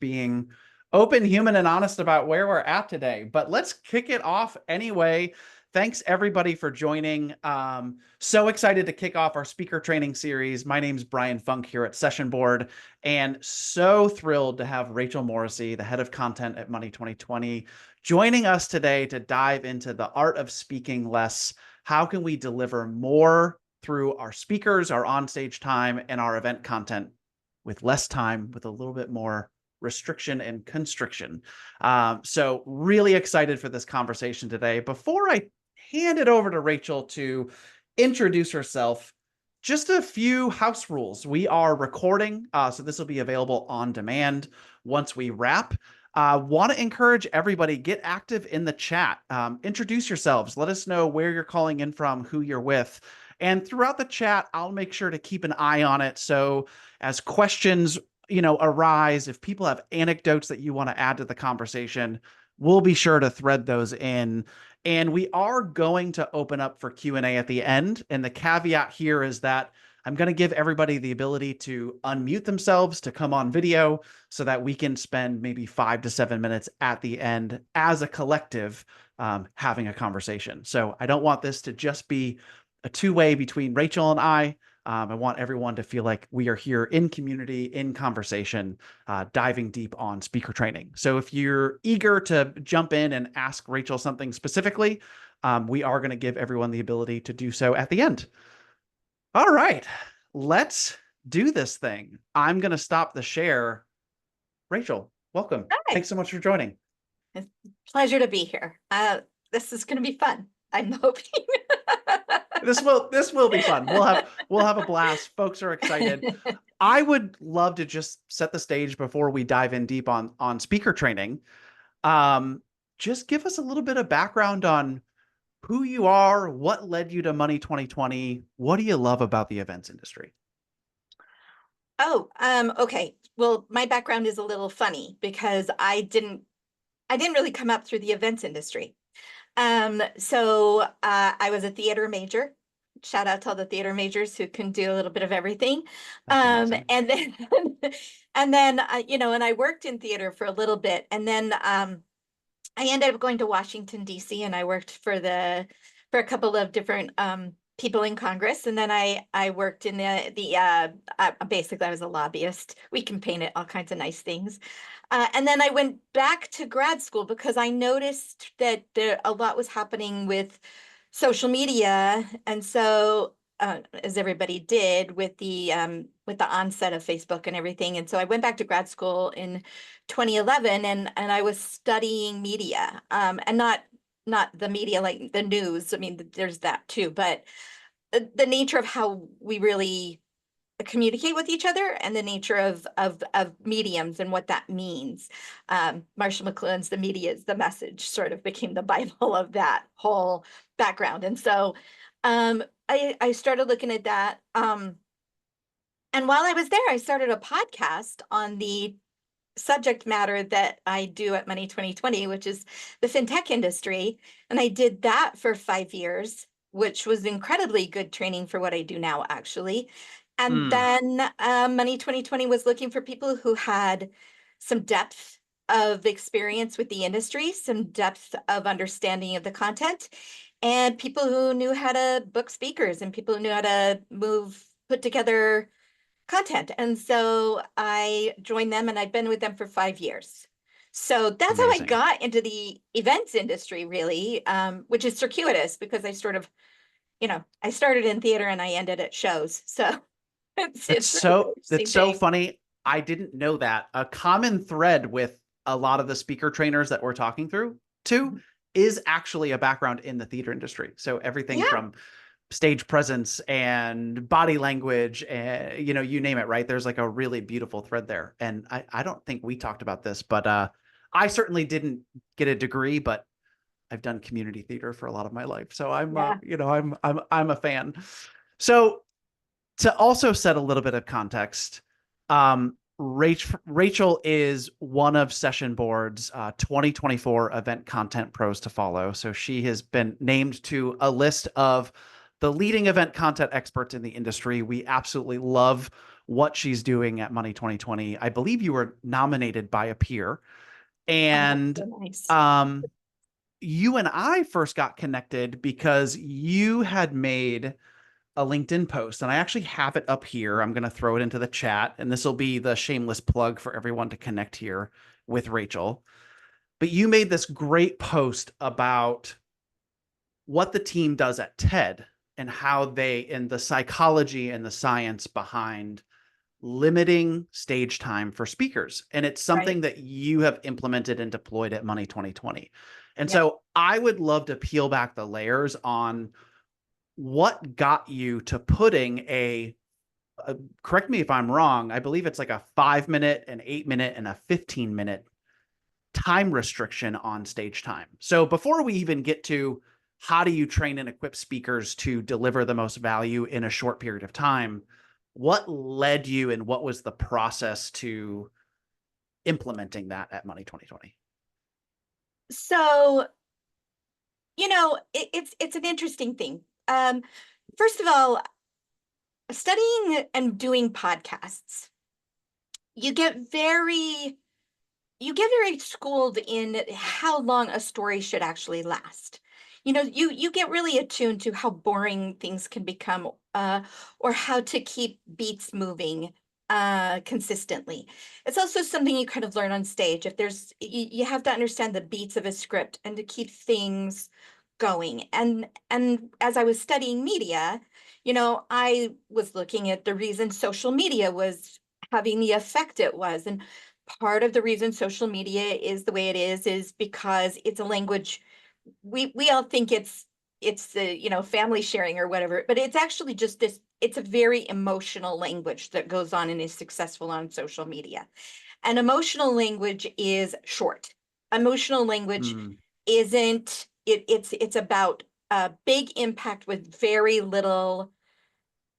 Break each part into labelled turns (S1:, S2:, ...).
S1: being open, human, and honest about where we're at today. But let's kick it off anyway. Thanks everybody for joining. So excited to kick off our speaker training series. My name's Brian Funk here at Session Board, and so thrilled to have Rachel Morrissey, the head of content at Money 2020, joining us today to dive into the art of speaking less. How can we deliver more through our speakers, our onstage time, and our event content with less time, with a little bit more restriction and constriction. So really excited for this conversation today. Before I hand it over to Rachel to introduce herself, just a few house rules. We are recording, so this will be available on demand once we wrap. Want to encourage everybody, get active in the chat. Introduce yourselves. Let us know where you're calling in from, who you're with. And throughout the chat, I'll make sure to keep an eye on it. So as questions, arise, if people have anecdotes that you want to add to the conversation, we'll be sure to thread those in. And we are going to open up for Q&A at the end. And the caveat here is that I'm going to give everybody the ability to unmute themselves, to come on video, so that we can spend maybe 5 to 7 minutes at the end as a collective having a conversation. So I don't want this to just be a two-way between Rachel and I. I want everyone to feel like we are here in community, in conversation, diving deep on speaker training. So if you're eager to jump in and ask Rachel something specifically, we are going to give everyone the ability to do so at the end. All right, let's do this thing. I'm going to stop the share. Rachel, welcome.
S2: Hi.
S1: Thanks so much for joining.
S2: It's a pleasure to be here. This is going to be fun, I'm hoping.
S1: This will be fun. We'll have a blast. Folks are excited. I would love to just set the stage before we dive in deep on speaker training. Just give us a little bit of background on who you are, what led you to Money 2020, what do you love about the events industry?
S2: Okay. Well, my background is a little funny because I didn't really come up through the events industry. So I was a theater major. Shout out to all the theater majors who can do a little bit of everything. And then, and I worked in theater for a little bit, and then I ended up going to Washington, D.C., and I worked for a couple of different people in Congress. And then I worked in basically I was a lobbyist. We can paint it all kinds of nice things. And then I went back to grad school because I noticed that a lot was happening with social media. And so, as everybody did with the onset of Facebook and everything. And so I went back to grad school in 2011, and I was studying media, and not the media like the news. I mean, there's that too, but the nature of how we really communicate with each other and the nature of mediums and what that means. Marshall McLuhan's "The Media is the Message" sort of became the Bible of that whole background. And so I started looking at that. And while I was there, I started a podcast on the subject matter that I do at Money 2020, which is the fintech industry. And I did that for 5 years, which was incredibly good training for what I do now, actually. And then Money 2020 was looking for people who had some depth of experience with the industry, some depth of understanding of the content, and people who knew how to book speakers and people who knew how to put together content. And so I joined them, and I've been with them for 5 years. So that's
S1: Amazing.
S2: how I got into the events industry, really, which is circuitous because I sort of, I started in theater and I ended at shows. So it's
S1: so funny. I didn't know that. A common thread with a lot of the speaker trainers that we're talking to is actually a background in the theater industry. So everything from stage presence and body language, and you name it, right? There's like a really beautiful thread there. And I don't think we talked about this, but I certainly didn't get a degree, but I've done community theater for a lot of my life. So I'm a fan. So to also set a little bit of context, Rachel is one of Session Board's 2024 event content pros to follow. So she has been named to a list of the leading event content experts in the industry. We absolutely love what she's doing at Money 2020. I believe you were nominated by a peer.
S2: Oh, that's
S1: And
S2: so nice.
S1: um, you and I first got connected because you had made a LinkedIn post, and I actually have it up here. I'm going to throw it into the chat, and this will be the shameless plug for everyone to connect here with Rachel. But you made this great post about what the team does at TED and how they, and the psychology and the science behind limiting stage time for speakers. And it's
S2: Right.
S1: something that you have implemented and deployed at Money 2020. And
S2: Yep.
S1: so I would love to peel back the layers on what got you to putting correct me if I'm wrong, I believe it's like a 5 minute, an 8 minute, and a 15 minute time restriction on stage time. So before we even get to how do you train and equip speakers to deliver the most value in a short period of time, what led you and what was the process to implementing that at Money 2020?
S2: So, it's an interesting thing. First of all, studying and doing podcasts, you get very schooled in how long a story should actually last. You get really attuned to how boring things can become, or how to keep beats moving consistently. It's also something you kind of learn on stage. If you have to understand the beats of a script and to keep things going. And as I was studying media, I was looking at the reason social media was having the effect it was, and part of the reason social media is the way it is because it's a language. We all think it's the family sharing or whatever, but it's actually just this. It's a very emotional language that goes on and is successful on social media. And emotional language is short. Emotional language
S1: Mm,
S2: isn't it, it's about a big impact with very little.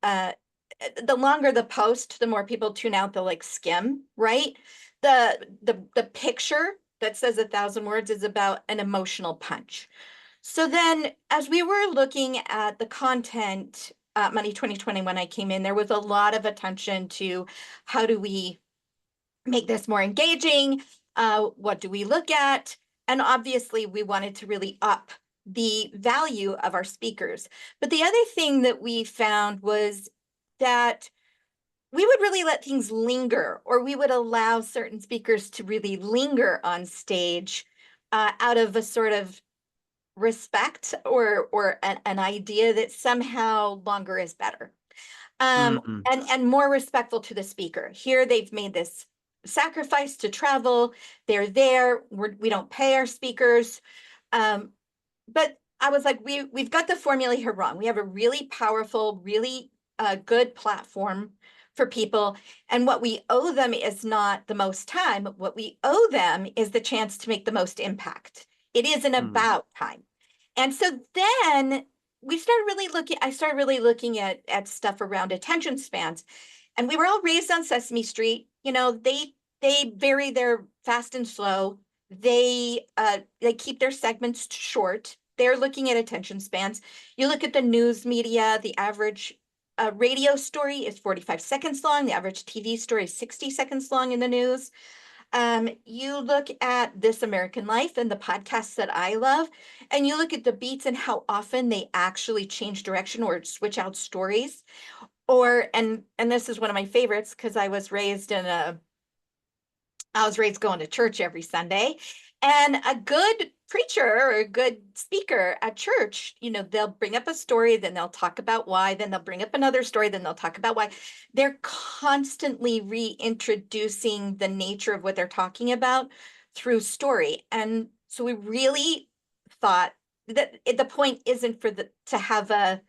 S2: The longer the post, the more people tune out. They'll like skim, right? The picture that says 1,000 words is about an emotional punch. So then, as we were looking at the content, Money 2020, when I came in, there was a lot of attention to how do we make this more engaging? What do we look at? And obviously, we wanted to really up the value of our speakers. But the other thing that we found was that we would really let things linger, or we would allow certain speakers to really linger on stage out of a sort of respect, or an idea that somehow longer is better, um,
S1: mm,
S2: and more respectful to the speaker. Here, they've made this sacrifice to travel. They're there. We don't pay our speakers. Um, but I was like, we've got the formula here wrong. We have a really powerful, really good platform for people. And what we owe them is not the most time. What we owe them is the chance to make the most impact. It isn't
S1: mm,
S2: about time. And so then I started really looking at stuff around attention spans. And we were all raised on Sesame Street. They vary their fast and slow. They keep their segments short. They're looking at attention spans. You look at the news media, the average radio story is 45 seconds long. The average TV story is 60 seconds long in the news. You look at This American Life and the podcasts that I love, and you look at the beats and how often they actually change direction or switch out stories. And this is one of my favorites because I was raised going to church every Sunday. And a good preacher or a good speaker at church, they'll bring up a story, then they'll talk about why, then they'll bring up another story, then they'll talk about why. They're constantly reintroducing the nature of what they're talking about through story. And so we really thought that the point isn't to have a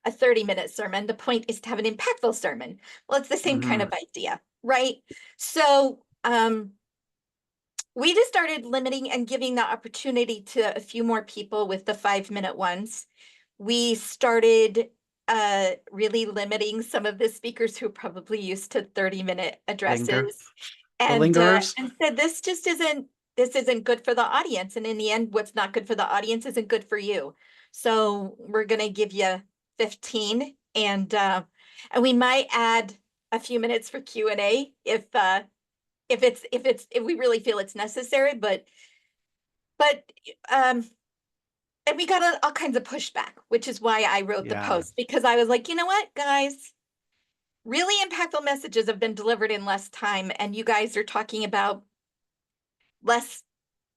S2: 30-minute sermon. The point is to have an impactful sermon. Well, it's the same kind
S1: mm,
S2: of idea, right? So we just started limiting and giving the opportunity to a few more people with the 5-minute ones. We started really limiting some of the speakers who are probably used to 30-minute
S1: linger,
S2: addresses,
S1: the
S2: and
S1: lingerers.
S2: said this isn't good for the audience. And in the end, what's not good for the audience isn't good for you. So we're going to give you 15, and we might add a few minutes for Q&A if we really feel it's necessary, but and we got all kinds of pushback, which is why I wrote the
S1: Yeah.
S2: post, because I was like, you know what, guys, really impactful messages have been delivered in less time, and you guys are talking about less,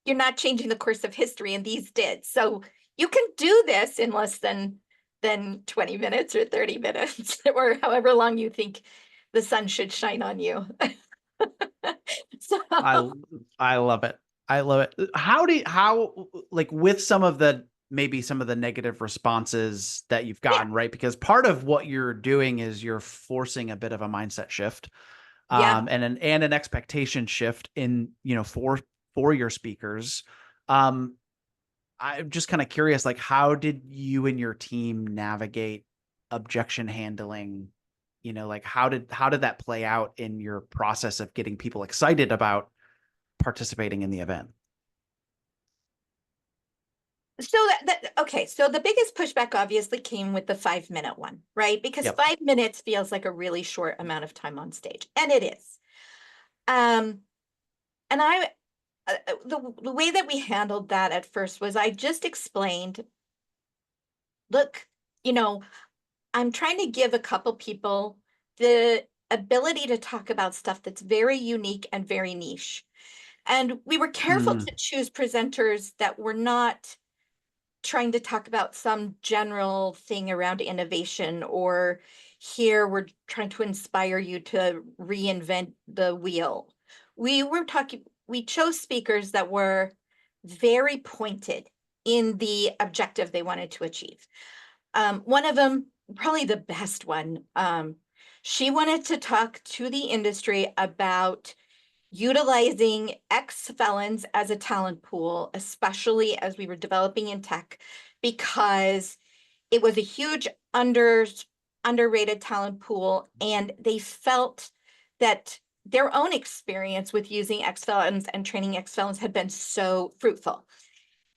S2: you're not changing the course of history, and these did. So you can do this in less than 20 minutes or 30 minutes or however long you think the sun should shine on you. So
S1: I I love it. I love it. How like with some of the maybe some of the negative responses that you've
S2: yeah,
S1: gotten, right? Because part of what you're doing is you're forcing a bit of a mindset shift,
S2: yeah.
S1: and an expectation shift in, for your speakers. Um, I'm just kind of curious, like, how did you and your team navigate objection handling? Like how did that play out in your process of getting people excited about participating in the event?
S2: So okay, so the biggest pushback obviously came with the 5-minute one, right? Because
S1: Yep.
S2: 5 minutes feels like a really short amount of time on stage, and it is. Um, and the way that we handled that at first was I just explained, look, you know, I'm trying to give a couple people the ability to talk about stuff that's very unique and very niche. And we were careful
S1: Mm,
S2: to choose presenters that were not trying to talk about some general thing around innovation, or here we're trying to inspire you to reinvent the wheel. We chose speakers that were very pointed in the objective they wanted to achieve. One of them, probably the best one, she wanted to talk to the industry about utilizing ex-felons as a talent pool, especially as we were developing in tech, because it was a huge underrated talent pool, and they felt that their own experience with using ex-felons and training ex-felons had been so fruitful.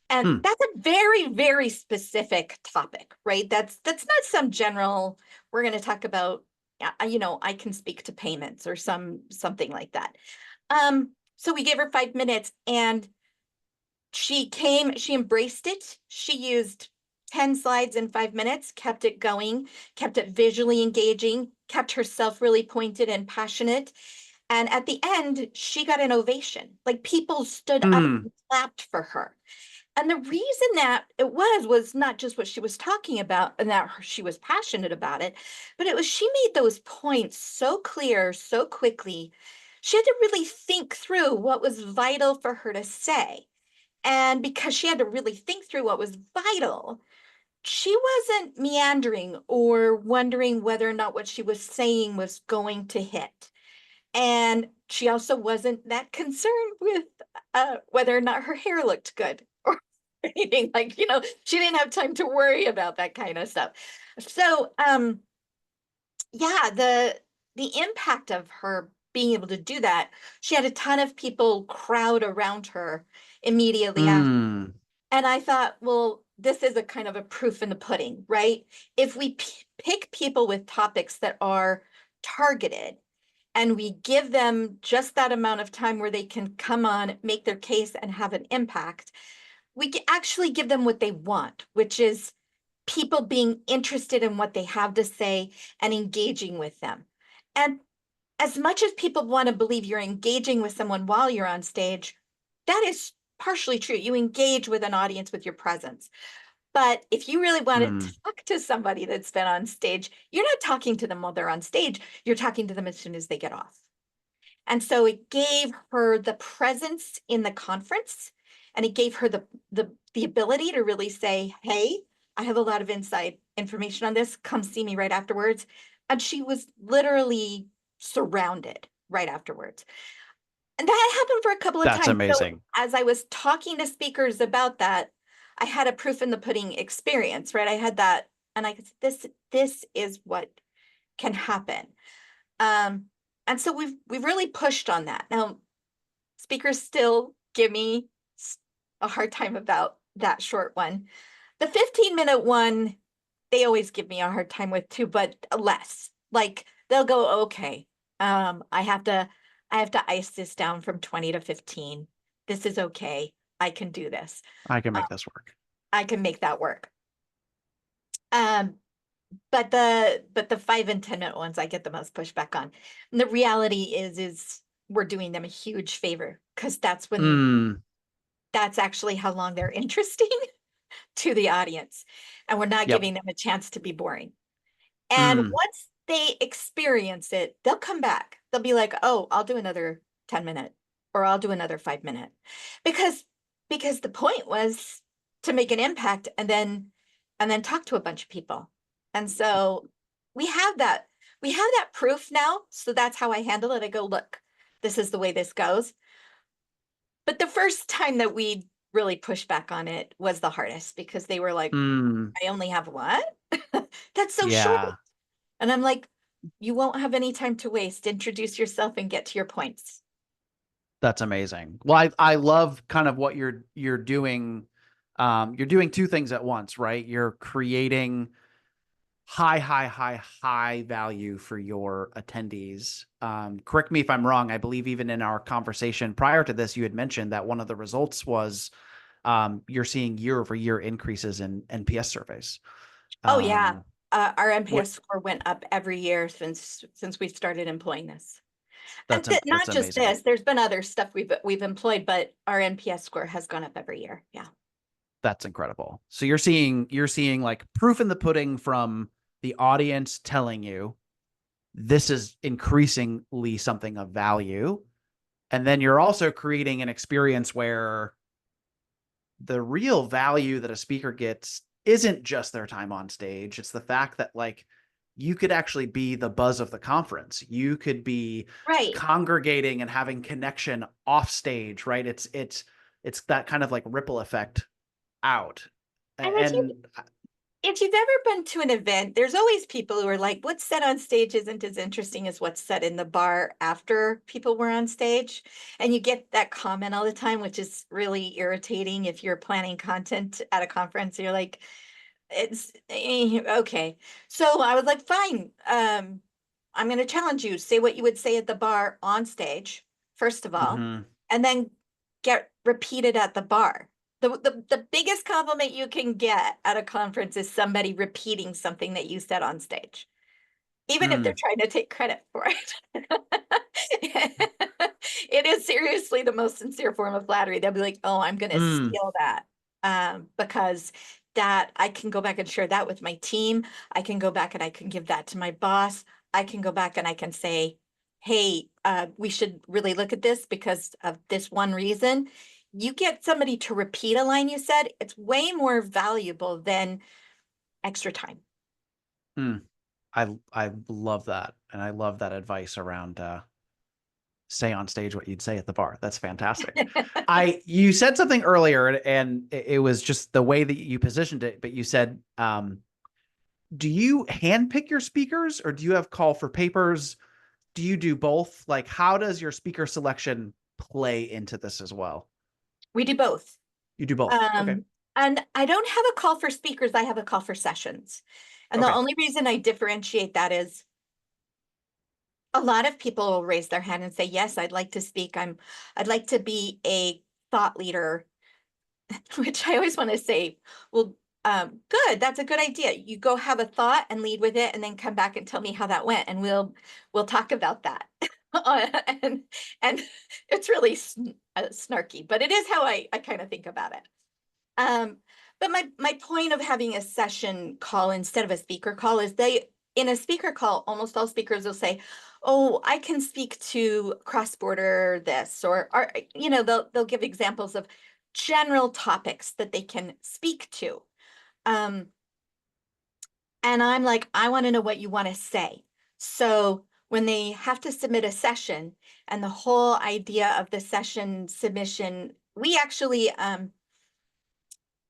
S2: And
S1: hmm.
S2: that's a very, very specific topic, right? That's not some general, we're going to talk about, I can speak to payments or something like that. So we gave her 5 minutes, and she embraced it. She used 10 slides in 5 minutes, kept it going, kept it visually engaging, kept herself really pointed and passionate. And at the end, she got an ovation. Like, people stood up
S1: Hmm.
S2: and clapped for her. And the reason that it was not just what she was talking about and that she was passionate about it, but it was she made those points so clear so quickly. She had to really think through what was vital for her to say. And because she had to really think through what was vital, she wasn't meandering or wondering whether or not what she was saying was going to hit. And she also wasn't that concerned with whether or not her hair looked good or anything. Like, she didn't have time to worry about that kind of stuff. So, yeah, the impact of her being able to do that, she had a ton of people crowd around her immediately after.
S1: Hmm.
S2: And I thought, well, this is a kind of a proof in the pudding, right? If we pick people with topics that are targeted, and we give them just that amount of time where they can come on, make their case, and have an impact, we actually give them what they want, which is people being interested in what they have to say and engaging with them. And as much as people want to believe you're engaging with someone while you're on stage, that is partially true. You engage with an audience with your presence. But if you really want to
S1: Hmm.
S2: talk to somebody that's been on stage, you're not talking to them while they're on stage. You're talking to them as soon as they get off. And so it gave her the presence in the conference, and it gave her the ability to really say, hey, I have a lot of inside information on this. Come see me right afterwards. And she was literally surrounded right afterwards. And that happened for a couple of
S1: That's
S2: times. So
S1: amazing.
S2: as I was talking to speakers about that, I had a proof in the pudding experience, right? I had that, and I could say, this is what can happen. Um, and so we've really pushed on that. Now, speakers still give me a hard time about that short one. The 15-minute one, they always give me a hard time with too, but less. Like, they'll go, okay, I have to ice this down from 20 to 15. This is okay. I can do this.
S1: I can
S2: Um,
S1: make this work.
S2: I can make that work. Um, but the 5 and 10 minute ones I get the most pushback on. And the reality is we're doing them a huge favor because
S1: Mm,
S2: that's actually how long they're interesting to the audience. And we're not
S1: yep.
S2: giving them a chance to be boring. And
S1: Mm,
S2: once they experience it, they'll come back. They'll be like, oh, I'll do another 10 minute or I'll do another 5 minute. Because because the point was to make an impact and then talk to a bunch of people. And so we have that, we have that proof now. So that's how I handle it. I go, look, this is the way this goes. But the first time that we really pushed back on it was the hardest because they were like,
S1: mm,
S2: I only have what? That's so short.
S1: yeah.
S2: And I'm like, you won't have any time to waste. Introduce yourself and get to your points.
S1: That's amazing. Well, I love kind of what you're doing. You're doing two things at once, right? You're creating high value for your attendees. Correct me if I'm wrong. I believe even in our conversation prior to this, you had mentioned that one of the results was you're seeing year over year increases in NPS surveys.
S2: Oh yeah.
S1: Um,
S2: Our
S1: what
S2: NPS score went up every year since we started employing this. And
S1: that's
S2: not just
S1: amazing.
S2: this, there's been other stuff we've employed, but our NPS score has gone up every year. Yeah.
S1: That's incredible. So you're seeing like proof in the pudding from the audience telling you this is increasingly something of value. And then you're also creating an experience where the real value that a speaker gets isn't just their time on stage. It's the fact that like you could actually be the buzz of the conference. You could be
S2: Right.
S1: congregating and having connection off stage, right? It's that kind of like ripple effect out.
S2: And
S1: And
S2: if you've ever been to an event, there's always people who are like, what's said on stage isn't as interesting as what's said in the bar after people were on stage. And you get that comment all the time, which is really irritating if you're planning content at a conference. You're like, okay. So I was like, fine. I'm going to challenge you. Say what you would say at the bar on stage, first of all,
S1: mhm,
S2: and then get repeated at the bar. The biggest compliment you can get at a conference is somebody repeating something that you said on stage, even if they're
S1: mm,
S2: trying to take credit for it. It is seriously the most sincere form of flattery. They'll be like, oh, I'm going to
S1: mm,
S2: steal that because that I can go back and share that with my team. I can go back and I can give that to my boss. I can go back and I can say, hey, we should really look at this because of this one reason. You get somebody to repeat a line you said, it's way more valuable than extra time.
S1: mm. I love that. And I love that advice around say on stage what you'd say at the bar. That's fantastic. You said something earlier and it was just the way that you positioned it, but you said do you handpick your speakers or do you have call for papers? Do you do both? Like how does your speaker selection play into this as well?
S2: We do both.
S1: You do both. Okay.
S2: Um, and I don't have a call for speakers, I have a call for sessions. And the
S1: Okay.
S2: only reason I differentiate that is a lot of people will raise their hand and say, yes, I'd like to speak. I'd like to be a thought leader, which I always want to say, well, good, that's a good idea. You go have a thought and lead with it and then come back and tell me how that went and we'll talk about that. and and it's really snarky, but it is how I kind of think about it. Um, but my point of having a session call instead of a speaker call is they in a speaker call, almost all speakers will say, "Oh, I can speak to cross-border this," or you know, they'll give examples of general topics that they can speak to. Um, and I'm like, I want to know what you want to say. So when they have to submit a session and the whole idea of the session submission, we actually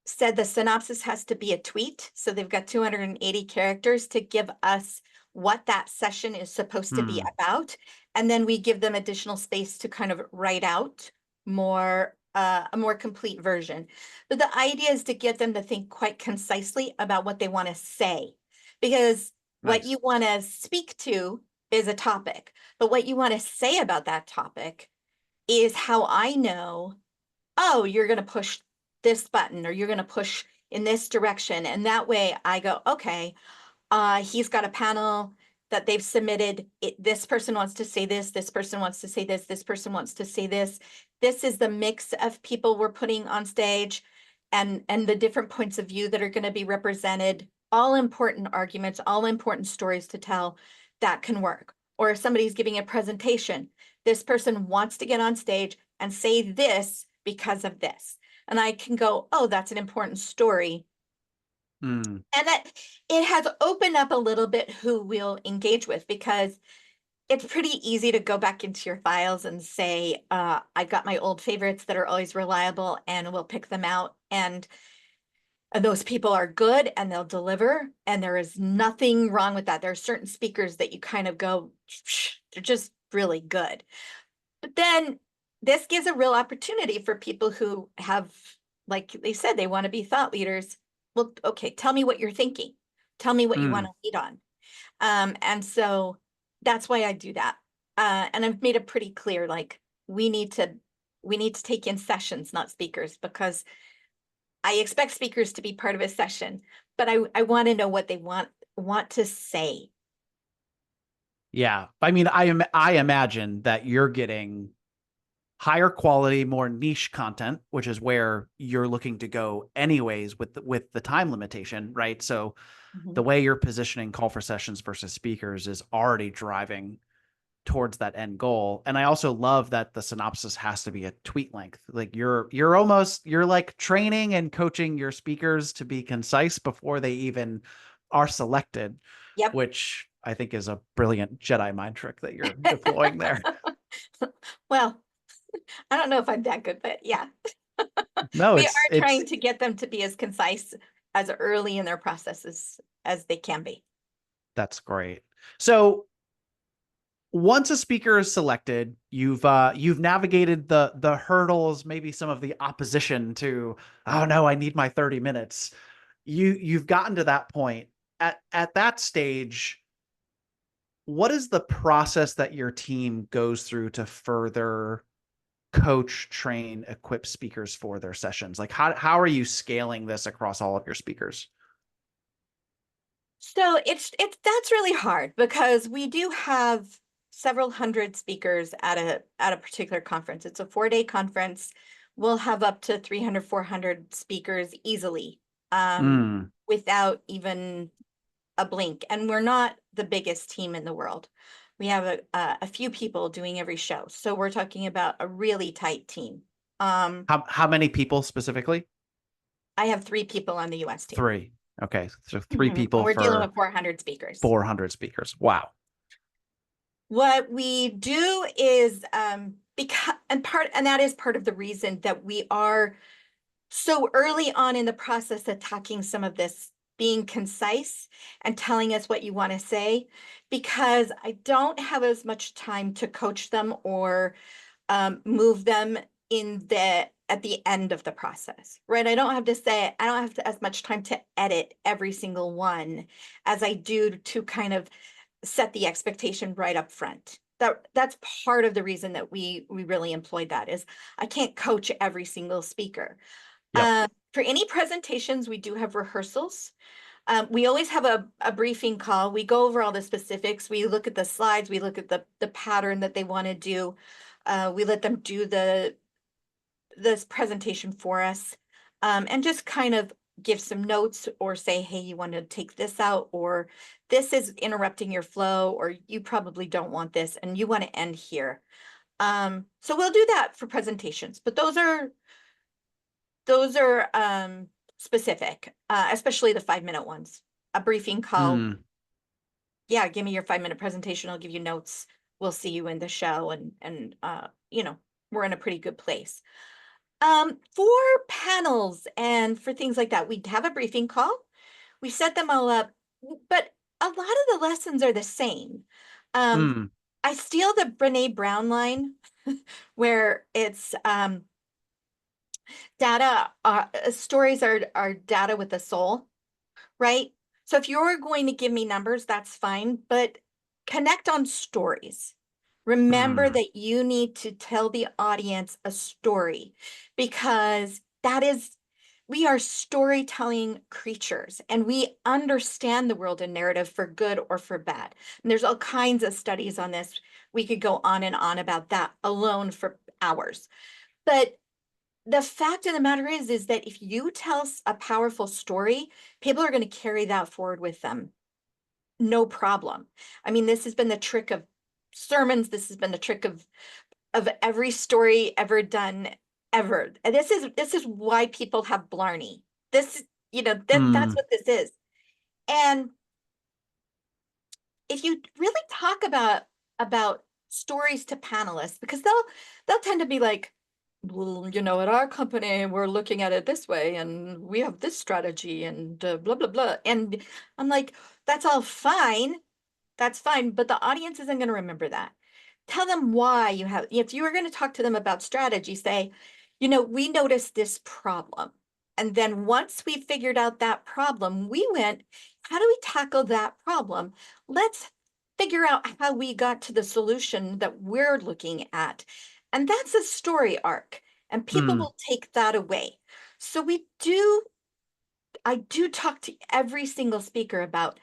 S2: said the synopsis has to be a tweet. So they've got 280 characters to give us what that session is supposed to be
S1: Hmm.
S2: about. And then we give them additional space to kind of write out more a more complete version. But the idea is to get them to think quite concisely about what they want to say. Because what you
S1: Nice.
S2: want to speak to is a topic, but what you want to say about that topic is how I know, oh, you're going to push this button or you're going to push in this direction. And that way I go, okay, he's got a panel that they've submitted. This person wants to say this person wants to say this person wants to say this. This is the mix of people we're putting on stage and the different points of view that are going to be represented. All important arguments, all important stories to tell that can work. Or if somebody's giving a presentation, this person wants to get on stage and say this because of this. And I can go, oh, that's an important story.
S1: Mm.
S2: And that it has opened up a little bit who we'll engage with, because it's pretty easy to go back into your files and say, I've got my old favorites that are always reliable and we'll pick them out. And those people are good and they'll deliver. And there is nothing wrong with that. There are certain speakers that you kind of go, they're just really good. But then this gives a real opportunity for people who have, like they said, they want to be thought leaders. Well, okay, tell me what you're thinking. Tell me what you want
S1: Mm.
S2: to lead on. And so that's why I do that. And I've made it pretty clear, like we need to take in sessions, not speakers, because I expect speakers to be part of a session, but I want to know what they want to say.
S1: Yeah. I mean, I imagine that you're getting higher quality, more niche content, which is where you're looking to go anyways with the time limitation, right? So the
S2: Mhm.
S1: way you're positioning call for sessions versus speakers is already driving towards that end goal. And I also love that the synopsis has to be a tweet length. Like you're like training and coaching your speakers to be concise before they even are selected,
S2: Yep.
S1: which I think is a brilliant Jedi mind trick that you're deploying there.
S2: Well, I don't know if I'm that good, but yeah.
S1: No,
S2: We are
S1: it's
S2: trying to get them to be as concise as early in their processes as they can be.
S1: that's great. So once a speaker is selected, you've navigated the hurdles, maybe some of the opposition to, oh no, I need my 30 minutes. You've gotten to that point. At that stage, what is the process that your team goes through to further coach, train, equip speakers for their sessions? Like how are you scaling this across all of your speakers?
S2: So it's that's really hard because we do have several hundred speakers at a particular conference. It's a 4-day conference. We'll have up to 300, 400 speakers easily,
S1: Mm.
S2: without even a blink. And we're not the biggest team in the world. We have a few people doing every show. So we're talking about a really tight team.
S1: How many people specifically?
S2: I have 3 people on the US team.
S1: Three. Okay. So three
S2: Mhm. And
S1: people
S2: we're dealing
S1: for
S2: with 400 speakers.
S1: 400 speakers. Wow.
S2: What we do is because and that is part of the reason that we are so early on in the process attacking some of this, being concise and telling us what you want to say, because I don't have as much time to coach them or move them in the at the end of the process, right? I don't have to, as much time to edit every single one as I do to kind of set the expectation right up front. That's part of the reason that we really employed that is I can't coach every single speaker.
S1: Yep.
S2: For any presentations, we do have rehearsals. We always have a briefing call. We go over all the specifics. We look at the slides. We look at the pattern that they want to do. We let them do this presentation for us, and just kind of give some notes or say, hey, you want to take this out, or this is interrupting your flow, or you probably don't want this and you want to end here. So we'll do that for presentations, but those are specific, especially the 5-minute ones. A briefing call.
S1: Mm.
S2: Yeah, give me your 5-minute presentation. I'll give you notes. We'll see you in the show, and we're in a pretty good place. For panels and for things like that, we have a briefing call. We set them all up, but a lot of the lessons are the same. Um,
S1: Mm.
S2: I steal the Brene Brown line where it's data, stories are data with a soul, right? So if you're going to give me numbers, that's fine, but connect on stories. Remember
S1: Mm,
S2: that you need to tell the audience a story, because we are storytelling creatures, and we understand the world in narrative for good or for bad. And there's all kinds of studies on this. We could go on and on about that alone for hours. But the fact of the matter is that if you tell a powerful story, people are going to carry that forward with them. No problem. I mean, this has been the trick of sermons. This has been the trick of every story ever done ever. And this is why people have Blarney. This, that's
S1: mm,
S2: what this is. And if you really talk about stories to panelists, because they'll tend to be like, well, at our company, we're looking at it this way, and we have this strategy, and blah, blah, blah. And I'm like, that's all fine. That's fine, but the audience isn't going to remember that. Tell them why if you were going to talk to them about strategy, say, we noticed this problem. And then once we figured out that problem, we went, how do we tackle that problem? Let's figure out how we got to the solution that we're looking at. And that's a story arc, and people
S1: mm,
S2: will take that away. So I do talk to every single speaker about,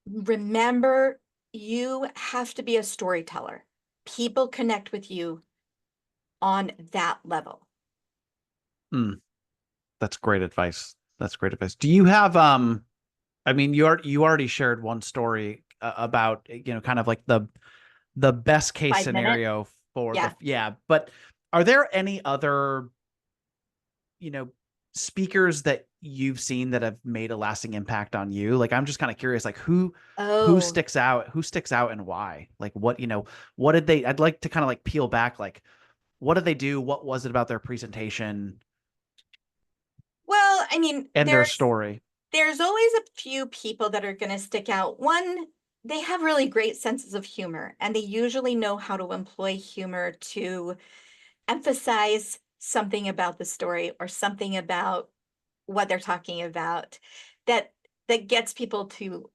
S2: remember, you have to be a storyteller. People connect with you on that level.
S1: mm. That's great advice. That's great advice. Do you have I mean, you already shared one story about, kind of like the best case
S2: 5 minutes.
S1: scenario for
S2: Yeah.
S1: yeah, but are there any other, you know, speakers that you've seen that have made a lasting impact on you? Like, I'm just kind of curious, like
S2: Oh,
S1: who sticks out and why? Like what did they, I'd like to kind of like peel back, like what did they do? What was it about their presentation
S2: well, I mean,
S1: and their story?
S2: there's always a few people that are going to stick out. One, they have really great senses of humor, and they usually know how to employ humor to emphasize something about the story or something about what they're talking about, that gets people to,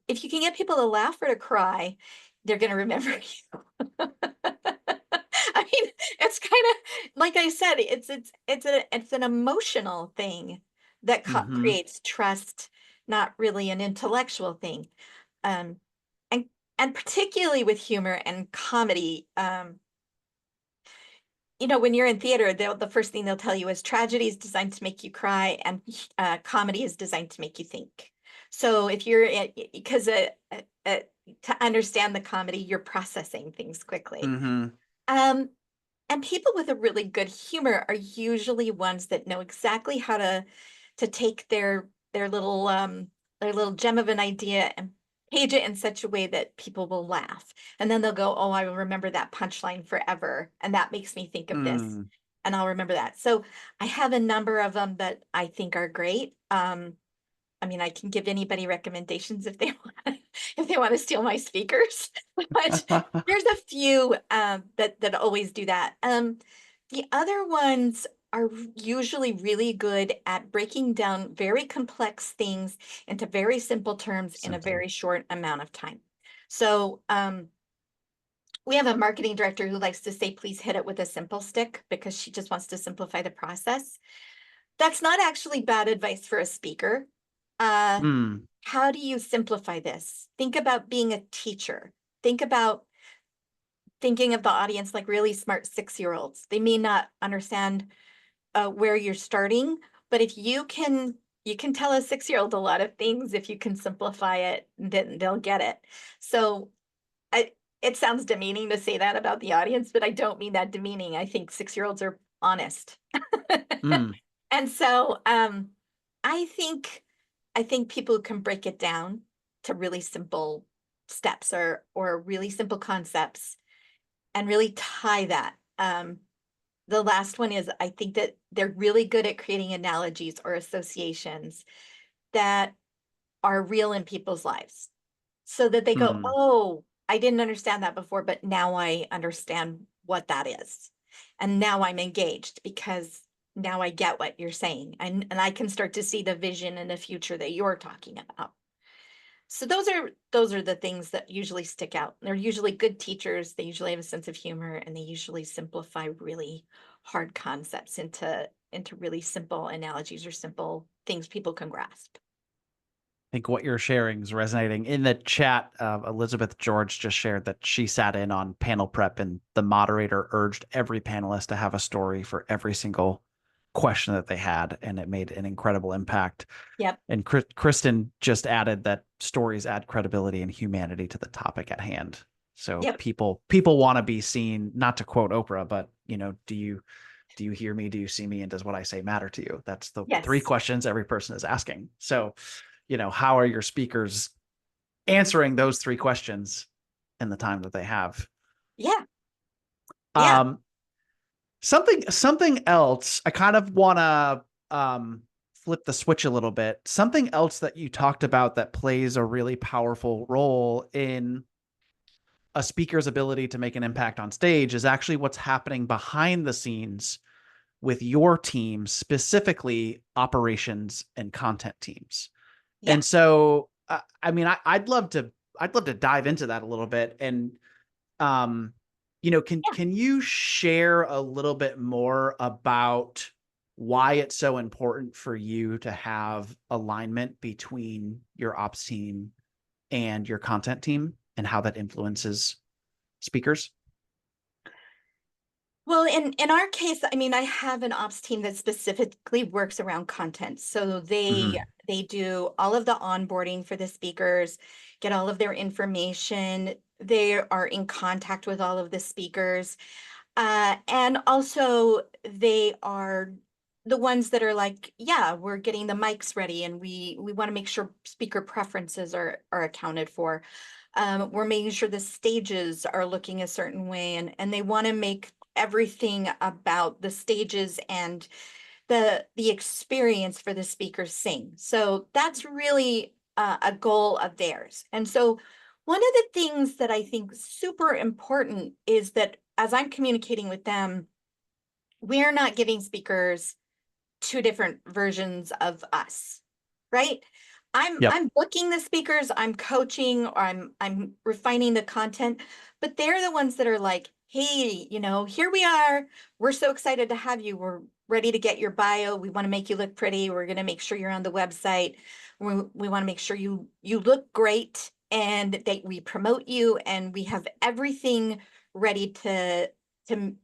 S2: if you can get people to laugh or to cry, they're going to remember you. I mean, it's kind of like I said, it's an emotional thing that
S1: Mm-hmm.
S2: creates trust, not really an intellectual thing. Um, and particularly with humor and comedy, when you're in theater, the first thing they'll tell you is tragedy is designed to make you cry, and comedy is designed to make you think. So if you're because to understand the comedy, you're processing things quickly.
S1: Mm-hmm.
S2: Um, and people with a really good humor are usually ones that know exactly how to take their little gem of an idea and page it in such a way that people will laugh. And then they'll go, "Oh, I will remember that punchline forever. And that makes me think of this.
S1: Mm.
S2: And I'll remember that." So I have a number of them that I think are great. I mean, I can give anybody recommendations if they want, if they want to steal my speakers, but there's a few that always do that. The other ones are usually really good at breaking down very complex things into very simple terms in a
S1: Simple.
S2: very short amount of time. So we have a marketing director who likes to say, please hit it with a simple stick, because she just wants to simplify the process. That's not actually bad advice for a speaker. Uh,
S1: Mm.
S2: how do you simplify this? Think about being a teacher. Think about thinking of the audience like really smart 6-year-olds. They may not understand where you're starting, but if you can tell a 6-year-old a lot of things. If you can simplify it, then they'll get it. So it sounds demeaning to say that about the audience, but I don't mean that demeaning. I think 6-year-olds are honest.
S1: Mm.
S2: And so I think people who can break it down to really simple steps or really simple concepts and really tie that. The last one is, I think that they're really good at creating analogies or associations that are real in people's lives, so that they go,
S1: Mm.
S2: "Oh, I didn't understand that before, but now I understand what that is. And now I'm engaged because now I get what you're saying. And I can start to see the vision in the future that you're talking about." So those are the things that usually stick out. They're usually good teachers. They usually have a sense of humor, and they usually simplify really hard concepts into really simple analogies or simple things people can grasp.
S1: I think what you're sharing is resonating. In the chat, Elizabeth George just shared that she sat in on panel prep and the moderator urged every panelist to have a story for every single question that they had, and it made an incredible impact.
S2: Yep.
S1: And Kristen just added that stories add credibility and humanity to the topic at hand. So
S2: Yep.
S1: people want to be seen, not to quote Oprah, but do you hear me? Do you see me? And does what I say matter to you? That's the three
S2: Yes.
S1: questions every person is asking. So, how are your speakers answering those three questions in the time that they have?
S2: Yeah. Yeah.
S1: Um, something else, I kind of want to flip the switch a little bit. Something else that you talked about that plays a really powerful role in a speaker's ability to make an impact on stage is actually what's happening behind the scenes with your team, specifically operations and content teams.
S2: Yeah.
S1: And so, I mean, I'd love to dive into that a little bit. And,
S2: Yeah.
S1: can you share a little bit more about why it's so important for you to have alignment between your ops team and your content team and how that influences speakers?
S2: Well, in our case, I mean, I have an ops team that specifically works around content. So they
S1: Hmm.
S2: they do all of the onboarding for the speakers, get all of their information. They are in contact with all of the speakers. And also they are the ones that are like, yeah, we're getting the mics ready and we want to make sure speaker preferences are accounted for. We're making sure the stages are looking a certain way, and they want to make everything about the stages and the experience for the speakers sing. So that's really a goal of theirs. And so one of the things that I think super important is that as I'm communicating with them, we're not giving speakers two different versions of us, right?
S1: Yep.
S2: I'm booking the speakers, I'm coaching, or I'm refining the content, but they're the ones that are like, hey, here we are. We're so excited to have you. We're ready to get your bio. We want to make you look pretty. We're going to make sure you're on the website. We want to make sure you look great and that we promote you, and we have everything ready to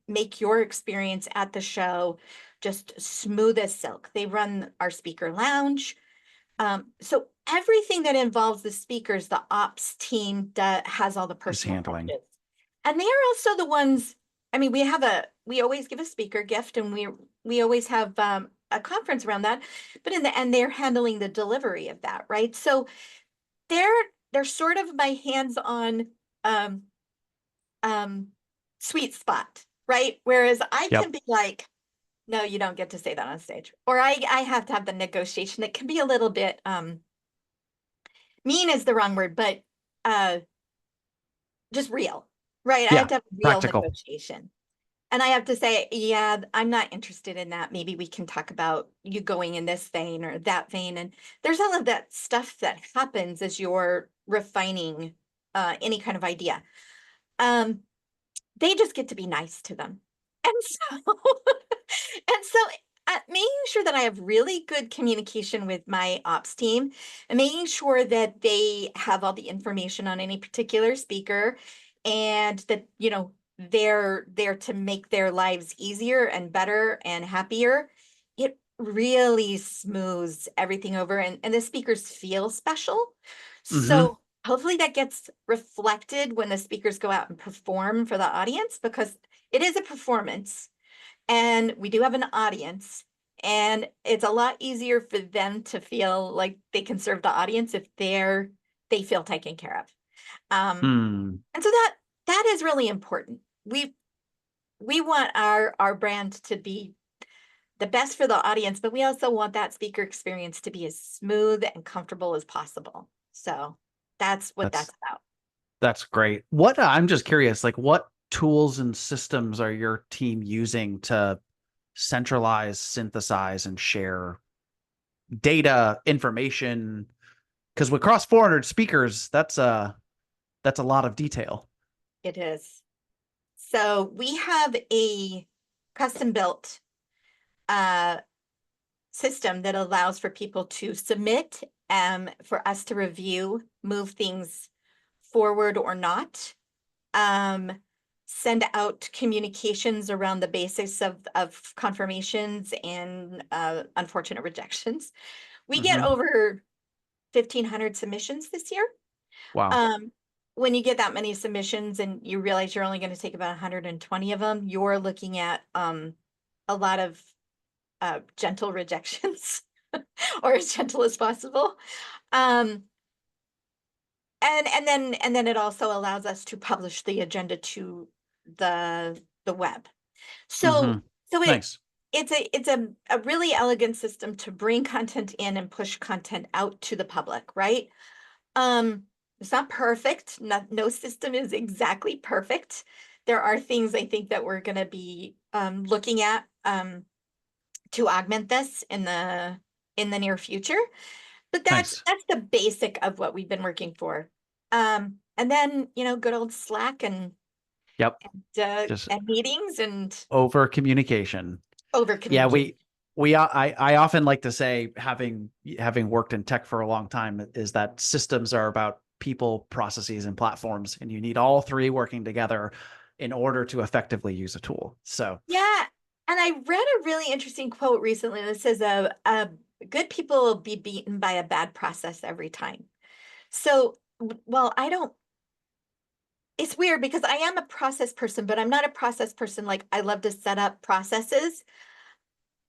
S2: make your experience at the show just smooth as silk. They run our speaker lounge. So everything that involves the speakers, the ops team has all the
S1: Is
S2: personal
S1: handling.
S2: touches. And they are also the ones, I mean, we always give a speaker gift, and we always have a conference around that, but in the end, they're handling the delivery of that, right? So they're they're sort of my hands-on um um sweet spot, right? Whereas I
S1: Yep.
S2: can be like, no, you don't get to say that on stage. Or I have to have the negotiation. It can be a little bit mean is the wrong word, but uh just real, right? I have
S1: Yeah.
S2: to have real
S1: Practical.
S2: negotiation. And I have to say, yeah, I'm not interested in that. Maybe we can talk about you going in this vein or that vein. And there's all of that stuff that happens as you're refining any kind of idea. Um, they just get to be nice to them. And so, and so making sure that I have really good communication with my ops team and making sure that they have all the information on any particular speaker, and that, they're there to make their lives easier and better and happier. It really smooths everything over, and the speakers feel special.
S1: Hmm.
S2: So hopefully that gets reflected when the speakers go out and perform for the audience, because it is a performance and we do have an audience, and it's a lot easier for them to feel like they can serve the audience if they feel taken care of.
S1: Hmm.
S2: And so that is really important. We want our brand to be the best for the audience, but we also want that speaker experience to be as smooth and comfortable as possible. So that's what
S1: That's
S2: that's about.
S1: That's great. I'm just curious, like what tools and systems are your team using to centralize, synthesize, and share data, information, Because we cross 400 speakers, that's a lot of detail.
S2: It is. So we have a custom built uh, system that allows for people to submit, for us to review, move things forward or not, um, send out communications around the basics of confirmations and unfortunate rejections. We get
S1: Hmm.
S2: over 1,500 submissions this year.
S1: Wow.
S2: Um, when you get that many submissions and you realize you're only going to take about 120 of them, you're looking at a lot of gentle rejections or as gentle as possible. Um, and then it also allows us to publish the agenda to the web.
S1: Hmm.
S2: So so
S1: Nice.
S2: it's a really elegant system to bring content in and push content out to the public, right? Um, it's not perfect. No system is exactly perfect. There are things I think that we're going to be looking at to augment this in the near future. But
S1: Nice.
S2: that's the basic of what we've been working for. And then, good old Slack
S1: Yep. Just
S2: and meetings and
S1: over communication.
S2: over
S1: Yeah,
S2: communication.
S1: I often like to say, having worked in tech for a long time, is that systems are about people, processes, and platforms, and you need all three working together in order to effectively use a tool. So,
S2: Yeah. And I read a really interesting quote recently that says, good people will be beaten by a bad process every time. So, well, I don't, it's weird because I am a process person, but I'm not a process person. Like I love to set up processes.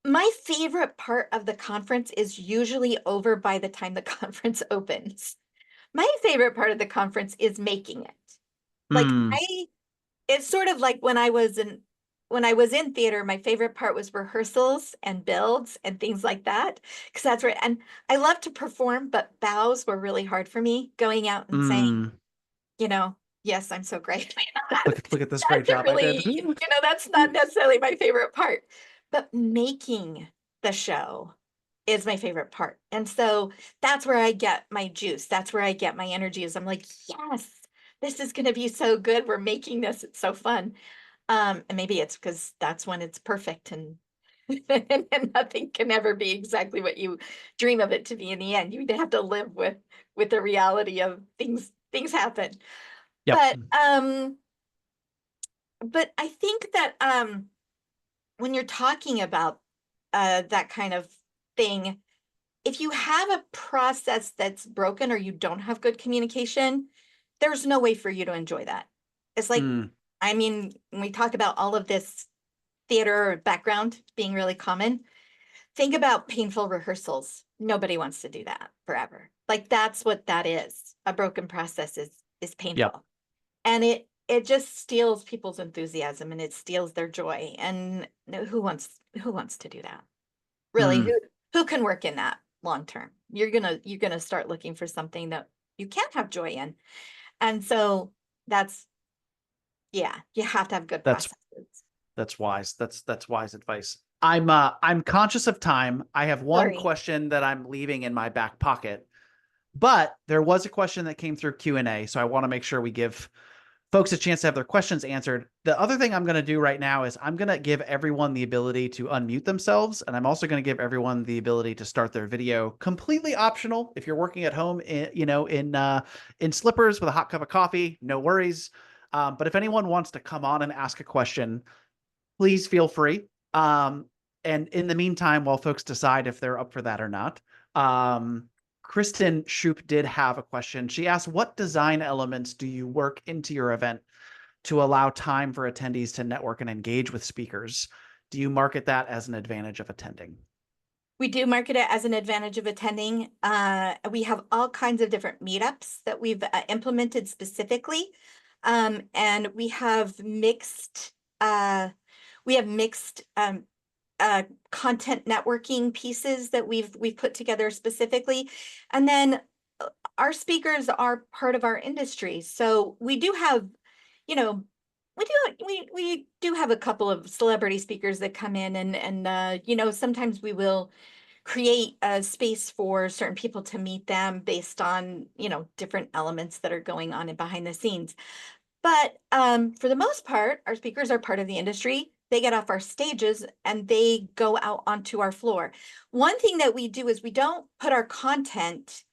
S2: My favorite part of the conference is usually over by the time the conference opens. My favorite part of the conference is making it. Like
S1: mm,
S2: it's sort of like when I was in theater, my favorite part was rehearsals and builds and things like that. Because that's right. And I love to perform, but bows were really hard for me going out and saying,
S1: mm,
S2: you know, yes, I'm so great.
S1: look at this great
S2: That's a
S1: job I did.
S2: really, that's not necessarily my favorite part, but making the show is my favorite part. And so that's where I get my juice. That's where I get my energy is I'm like, yes, this is going to be so good. We're making this. It's so fun. And maybe it's because that's when it's perfect and and nothing can ever be exactly what you dream of it to be in the end. You have to live with the reality of things happen.
S1: Yep.
S2: But I think that when you're talking about that kind of thing, if you have a process that's broken or you don't have good communication, there's no way for you to enjoy that. It's like,
S1: Mm,
S2: I mean, when we talk about all of this theater background being really common, think about painful rehearsals. Nobody wants to do that forever. Like that's what that is. A broken process is
S1: yep.
S2: painful. And it just steals people's enthusiasm and it steals their joy. And who wants to do that? Really,
S1: Mm,
S2: who can work in that long term? You're gonna start looking for something that you can't have joy in. And so that's yeah, you have to have good
S1: that's
S2: processes.
S1: That's wise. That's wise advice. I'm conscious of time. I have one
S2: Sorry.
S1: question that I'm leaving in my back pocket, but there was a question that came through Q&A, so I want to make sure we give folks a chance to have their questions answered. The other thing I'm going to do right now is I'm going to give everyone the ability to unmute themselves, and I'm also going to give everyone the ability to start their video. Completely optional. If you're working at home, in slippers with a hot cup of coffee, no worries. But if anyone wants to come on and ask a question, please feel free. And in the meantime, while folks decide if they're up for that or not, Kristen Shoup did have a question. She asked, what design elements do you work into your event to allow time for attendees to network and engage with speakers? Do you market that as an advantage of attending?
S2: We do market it as an advantage of attending. We have all kinds of different meetups that we've implemented specifically. And we have mixed content networking pieces that we've put together specifically. And then our speakers are part of our industry. So we do have, you know, we do have a couple of celebrity speakers that come in and sometimes we will create a space for certain people to meet them based on, different elements that are going on in behind the scenes. But for the most part, our speakers are part of the industry. They get off our stages and they go out onto our floor. One thing that we do is we don't put our content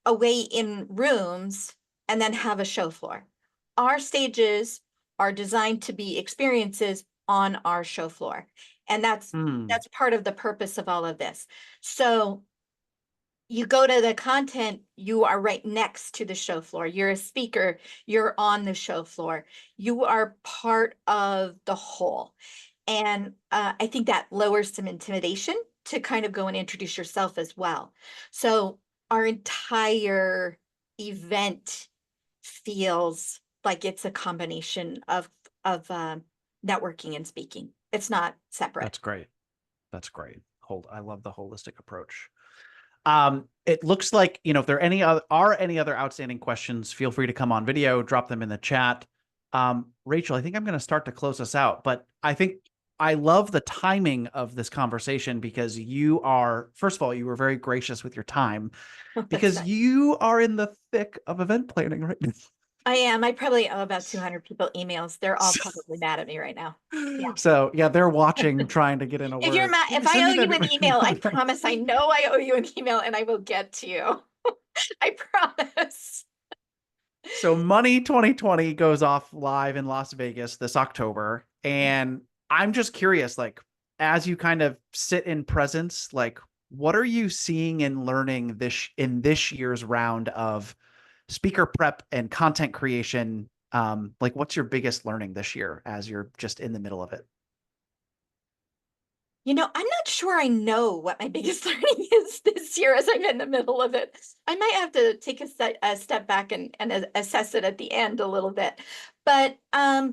S2: away in rooms and then have a show floor. Our stages are designed to be experiences on our show floor. And that's
S1: Hmm.
S2: that's part of the purpose of all of this. So you go to the content, you are right next to the show floor. You're a speaker, you're on the show floor. You are part of the whole. And I think that lowers some intimidation to kind of go and introduce yourself as well. So our entire event feels like it's a combination of networking and speaking. It's not separate.
S1: That's great. That's great. I love the holistic approach. It looks like, if there are any other outstanding questions, feel free to come on video, drop them in the chat. Rachel, I think I'm going to start to close us out, but I think I love the timing of this conversation because first of all, you were very gracious with your time
S2: That's
S1: because
S2: nice.
S1: you are in the thick of event planning right now.
S2: I am. I probably owe about 200 people emails. They're all probably mad at me right now. Yeah.
S1: So yeah, they're watching, trying to get in a
S2: If you're
S1: word.
S2: mad,
S1: Can
S2: if
S1: you send
S2: I
S1: me
S2: owe you an email, I
S1: that?
S2: promise I know I owe you an email and I will get to you. I promise.
S1: So Money 2020 goes off live in Las Vegas this October. And I'm just curious, like, as you kind of sit in presence, like, what are you seeing and learning in this year's round of speaker prep and content creation? Like, what's your biggest learning this year as you're just in the middle of it?
S2: I'm not sure I know what my biggest learning is this year as I'm in the middle of it. I might have to take a step back and assess it at the end a little bit. But I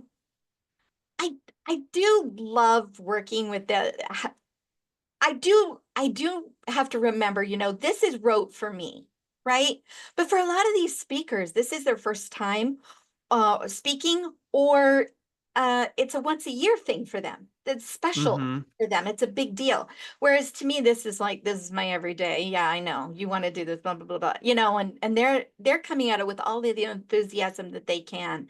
S2: I do love working with I do have to remember, this is rote for me, right? But for a lot of these speakers, this is their first time speaking, or it's a once a year thing for them. That's special
S1: Mm-hmm.
S2: for them. It's a big deal. Whereas to me, this is my everyday. Yeah, I know you want to do this, blah blah blah blah. And they're coming at it with all of the enthusiasm that they can.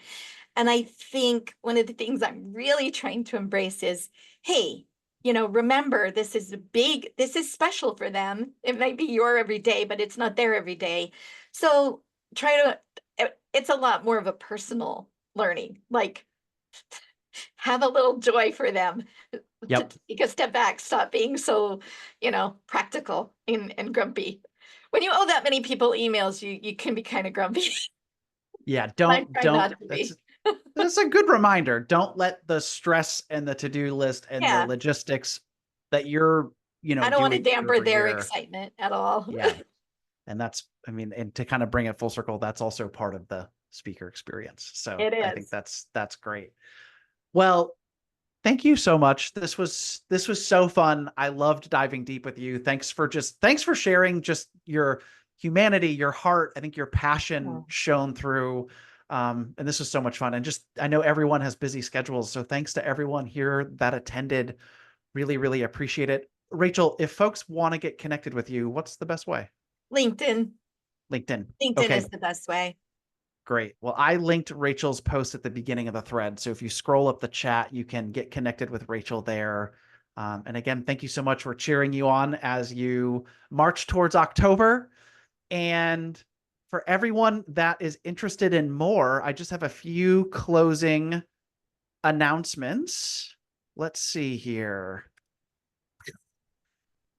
S2: And I think one of the things I'm really trying to embrace is, hey, remember, this is special for them. It might be your every day, but it's not their every day. So it's a lot more of a personal learning, like have a little joy for them to
S1: Yep.
S2: take a step back, stop being so, practical and grumpy. When you owe that many people emails, you can be kind of grumpy.
S1: Yeah.
S2: I try
S1: Don't,
S2: not to
S1: that's,
S2: be.
S1: that's a good reminder. Don't let the stress and the to-do list and the
S2: Yeah.
S1: logistics that you're,
S2: I don't want to
S1: doing year
S2: damper
S1: over
S2: their
S1: year.
S2: excitement at all.
S1: Yeah. And and to kind of bring it full circle, that's also part of the speaker experience. So
S2: It
S1: I think
S2: is.
S1: that's great. Well, thank you so much. This was so fun. I loved diving deep with you. Thanks for sharing just your humanity, your heart. I think your passion
S2: Oh,
S1: shone through. And this was so much fun. And I know everyone has busy schedules. So thanks to everyone here that attended. Really, really appreciate it. Rachel, if folks want to get connected with you, what's the best way?
S2: LinkedIn.
S1: LinkedIn.
S2: LinkedIn is
S1: Okay,
S2: the best way.
S1: great. Well, I linked Rachel's post at the beginning of the thread. So if you scroll up the chat, you can get connected with Rachel there. And again, thank you so much for cheering you on as you march towards October. And for everyone that is interested in more, I just have a few closing announcements. Let's see here.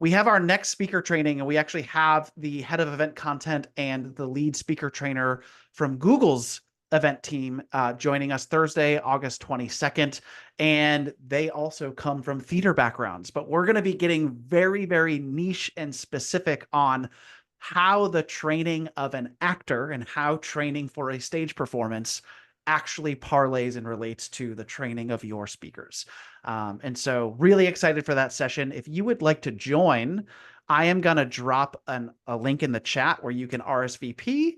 S1: We have our next speaker training, and we actually have the head of event content and the lead speaker trainer from Google's event team joining us Thursday, August 22nd. And they also come from theater backgrounds, but we're going to be getting very, very niche and specific on how the training of an actor and how training for a stage performance actually parlays and relates to the training of your speakers. And so really excited for that session. If you would like to join, I am going to drop a link in the chat where you can RSVP.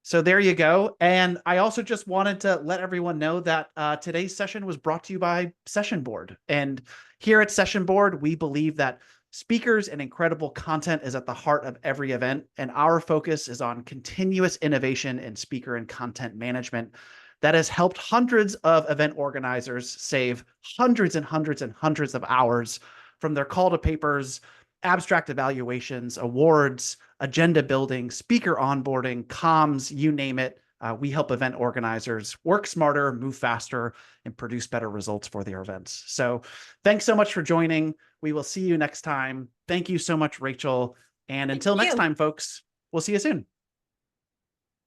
S1: So there you go. And I also just wanted to let everyone know that today's session was brought to you by Session Board. And here at Session Board, we believe that speakers and incredible content is at the heart of every event. And our focus is on continuous innovation in speaker and content management that has helped hundreds of event organizers save hundreds and hundreds and hundreds of hours from their call to papers, abstract evaluations, awards, agenda building, speaker onboarding, comms, you name it. We help event organizers work smarter, move faster, and produce better results for their events. So thanks so much for joining. We will see you next time. Thank you so much, Rachel. And
S2: Thank
S1: until next
S2: you.
S1: time, folks, we'll see you soon.